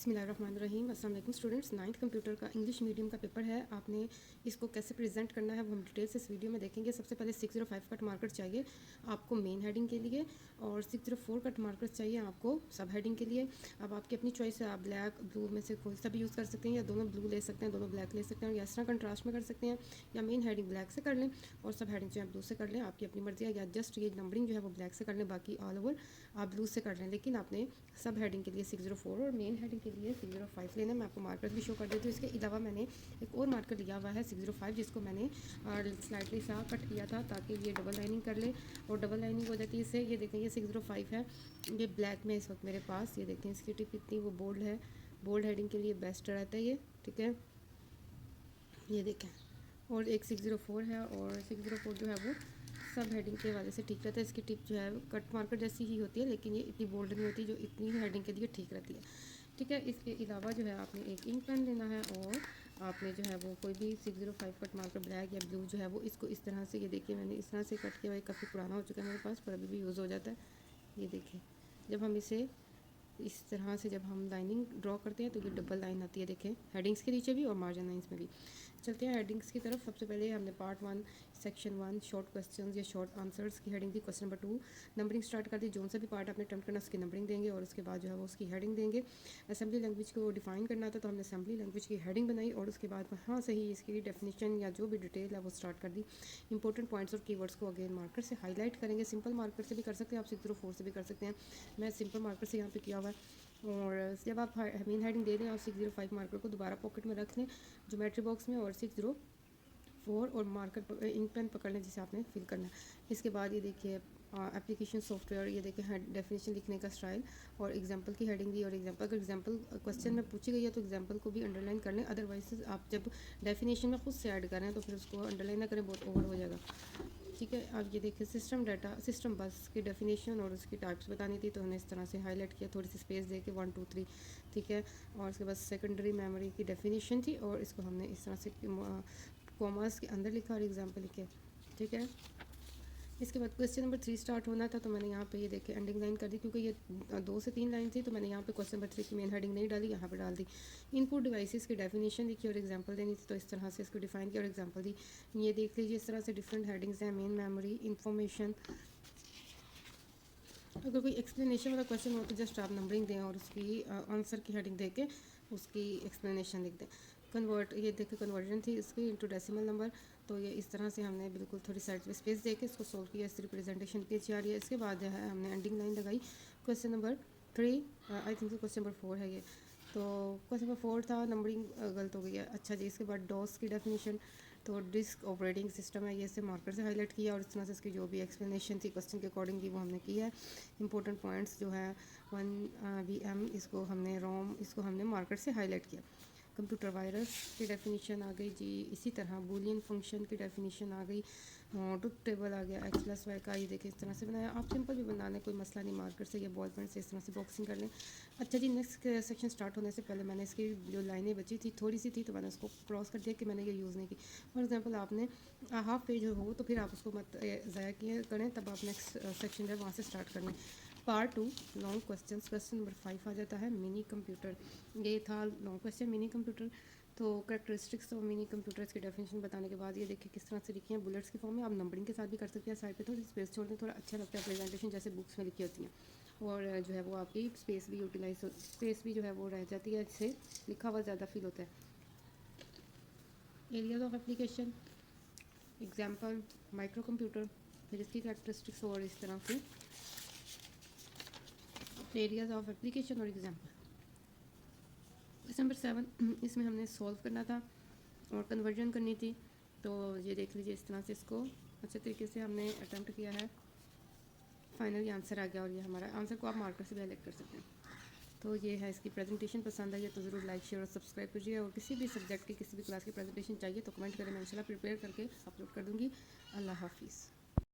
बिस्मिल्लाहिर्रहमानिर्रहीम। अस्सलाम वालेकुम स्टूडेंट्स। नाइन्थ कंप्यूटर का इंग्लिश मीडियम का पेपर है। आपने इसको कैसे प्रेजेंट करना है वो हम डिटेल से इस वीडियो में देखेंगे। सबसे पहले 605 कट मार्कर चाहिए आपको मेन हेडिंग के लिए, और 604 कट मार्कर चाहिए आपको सब हेडिंग के लिए। अब आपकी अपनी चॉइस है, आप ब्लैक ब्लू में से कोई सा भी यूज़ कर सकते हैं, या दोनों ब्लू ले सकते हैं, दोनों ब्लैक ले सकते हैं, या इस तरह कंट्रास्ट में कर सकते हैं, या मेन हेडिंग ब्लैक से कर लें और सब हेडिंग जो है ब्लू से कर लें, आपकी अपनी मर्जी है। या जस्ट ये नंबरिंग जो है वो ब्लैक से कर लें, बाकी ऑल ओवर आप ब्लू से कर लें। लेकिन आपने सब हेडिंग के लिए 604 और मेन हेडिंग के लिए 605 लेना। मैं आपको मार्कर भी शो कर देती हूँ। इसके अलावा मैंने एक और मार्कर लिया हुआ है 605, जिसको मैंने स्लाइटली सा कट किया था ताकि ये डबल लाइनिंग कर ले और डबल लाइनिंग हो जाती है इससे। ये देखें, ये 605 है, ये ब्लैक में इस वक्त मेरे पास। ये देखें इसकी टिप इतनी वो बोल्ड है, बोल्ड हेडिंग के लिए बेस्ट रहता है ये, ठीक है। ये देखें, और एक 604 है, और 604 जो है वो सब हेडिंग के वाले से ठीक रहता है। इसकी टिप जो है कट मार्कर जैसी ही होती है, लेकिन ये इतनी बोल्ड नहीं होती जो इतनी हेडिंग के लिए ठीक रहती है, ठीक है। इसके अलावा जो है आपने एक इंक पेन लेना है, और आपने जो है वो कोई भी 605 कट मार्कर ब्लैक या ब्लू जो है वो इसको इस तरह से, ये देखिए मैंने इस तरह से कट किया हुआ है। काफ़ी पुराना हो चुका है मेरे पास, पर अभी भी यूज़ हो जाता है। ये देखिए, जब हम इसे इस तरह से जब हम लाइनिंग ड्रॉ करते हैं तो ये डबल लाइन आती है, देखें हेडिंग्स के नीचे भी और मार्जिन लाइंस में भी। चलते हैं हेडिंग्स की तरफ। सबसे पहले हमने पार्ट 1 सेक्शन 1 शॉर्ट क्वेश्चंस या शॉर्ट आंसर्स की हेडिंग थी। क्वेश्चन नंबर 2 नंबरिंग स्टार्ट कर दी। जो सा भी पार्ट आपने अटेम्प्ट करना उसकी नंबरिंग देंगे, और उसके बाद जो है वो उसकी हेडिंग देंगे। असेंबली लैंग्वेज को डिफाइन करना था, तो हमने असेंबली लैंग्वेज की हेडिंग बनाई, और उसके बाद वहाँ से ही इसकी डेफिनेशन या जो भी डिटेल है वो स्टार्ट कर दी। इंपॉर्टेंट पॉइंट्स और कीवर्ड्स को अगेन मार्कर से हाईलाइट करेंगे। सिंपल मार्कर से भी कर सकते हैं आप, 604 से भी कर सकते हैं। मैं सिंपल मार्कर से यहाँ पे किया हुआ है। और जब आप मेन हेडिंग दे दें और 605 मार्कर को दोबारा पॉकेट में रख लें ज्योमेट्री बॉक्स में, और 604 और मार्कर इंक पेन पकड़ लें जिसे आपने फिल करना है। इसके बाद ये देखिए एप्लीकेशन सॉफ्टवेयर, ये देखिए डेफिनेशन लिखने का स्टाइल और एग्जांपल की हेडिंग दी। और एग्जांपल, अगर एग्जांपल क्वेश्चन में पूछी गई है तो एग्जांपल को भी अंडरलाइन कर लें, अदरवाइज आप जब डेफिनेशन में खुद से ऐड करें तो फिर उसको अंडरलाइन ना करें, बहुत ओवर हो जाएगा, ठीक है। अब ये देखिए सिस्टम डाटा, सिस्टम बस की डेफिनेशन और उसकी टाइप्स बतानी थी, तो हमने इस तरह से हाईलाइट किया, थोड़ी सी स्पेस दे के 1 2 3, ठीक है। और उसके बाद सेकेंडरी मेमोरी की डेफिनेशन थी, और इसको हमने इस तरह से कॉमर्स के अंदर लिखा और एग्जाम्पल लिखे, ठीक है। इसके बाद क्वेश्चन नंबर 3 स्टार्ट होना था, तो मैंने यहाँ पे ये देखे एंडिंग लाइन कर दी, क्योंकि ये 2 से 3 लाइन थी, तो मैंने यहाँ पे क्वेश्चन नंबर 3 की मेन हेडिंग नहीं डाली, यहाँ पे डाल दी। इनपुट डिवाइसेस की डेफिनेशन लिखी और एग्जांपल देनी थी, तो इस तरह से इसको डिफाइन किया और एग्जांपल दी। ये देख लीजिए, इस तरह से डिफरेंट हेडिंग्स हैं। Main memory, information. अगर कोई एक्सप्लेनेशन वाला क्वेश्चन हो तो जस्ट आप नंबरिंग दें और उसकी आंसर की हेडिंग दे के उसकी एक्सप्लेनेशन लिख दें। कन्वर्ट, ये देखें कन्वर्जन थी इसकी इंटू डेसिमल नंबर, तो ये इस तरह से हमने बिल्कुल थोड़ी साइड पे स्पेस दे के इसको सोल्व किया। इस रिप्रेजेंटेशन इतनी अच्छी आ रही है। इसके बाद जो है हमने एंडिंग लाइन लगाई। Question number 3, I think question number 4 है ये, तो क्वेश्चन नंबर 4 था, नंबरिंग गलत हो गई है, अच्छा जी। इसके बाद डॉस की डेफिनेशन, तो डिस्क ऑपरेटिंग सिस्टम है, ये इसे मार्कर से हाईलाइट किया, और इस तरह से इसकी जो भी एक्सप्लेनेशन थी क्वेश्चन के अकॉर्डिंग की वो हमने की है। इंपॉर्टेंट पॉइंट्स जो है 1 VM, इसको हमने रोम, इसको हमने मार्कर से हाईलाइट किया। कंप्यूटर वायरस की डेफिनेशन आ गई जी। इसी तरह बूलियन फंक्शन की डेफिनेशन आ गई, ट्रुथ टेबल आ गया, x+y का। ये देखिए इस तरह से बनाया। आप सिंपल भी बना लें, कोई मसला नहीं, मार्कर से या बॉल पेन से इस तरह से बॉक्सिंग कर लें। अच्छा जी, नेक्स्ट सेक्शन स्टार्ट होने से पहले मैंने इसकी जो लाइनें बची थी थोड़ी सी थी, तो मैंने उसको क्रॉस कर दिया कि मैंने ये यूज़ नहीं की। फॉर एग्जाम्पल आपने हाफ पेज हो तो फिर आप उसको मत ज़ाया किए करें, तब आप नेक्स्ट सेक्शन जो है वहाँ से स्टार्ट कर लें। Part 2 long question, question number 5 आ जाता है मिनी कंप्यूटर। ये था लॉन्ग क्वेश्चन मिनी कंप्यूटर। तो करेक्टरिस्टिक्स ऑफ मिनी कंप्यूटर्स की डेफिनेशन बताने के बाद ये देखिए किस तरह से लिखी है बुलेट्स की फॉर्म में। आप नंबरिंग के साथ भी कर सकते हैं, साइड पे थोड़ी स्पेस छोड़ दें, थोड़ा अच्छा लगता है प्रेजेंटेशन जैसे बुक्स में लिखी होती हैं, और जो है वो आपकी स्पेस भी यूटिलाइज हो, स्पेस भी जो है वो रह जाती है, इससे लिखा हुआ ज़्यादा फील होता है। Areas of application, example micro computer, फिर इसकी करेक्टरिस्टिक्स और इस तरह से एरियाज ऑफ एप्लीकेशन और एग्जाम्पल। क्वेश्चन नंबर 7, इसमें हमने सॉल्व करना था और कन्वर्जन करनी थी, तो ये देख लीजिए इस तरह से इसको अच्छे तरीके से हमने अटैम्प्ट किया है। फाइनली आंसर आ गया, और ये हमारा आंसर को आप मार्कर से भी हाईलाइट कर सकते हैं। तो ये है इसकी प्रेजेंटेशन। पसंद आई है तो ज़रूर लाइक शेयर और सब्सक्राइब कीजिए, और किसी भी सब्जेक्ट की किसी भी क्लास की प्रेजेंटेशन चाहिए तो कमेंट करें, मैं इंशाल्लाह प्रिपेयर करके अपलोड कर दूँगी। अल्लाह हाफिज़।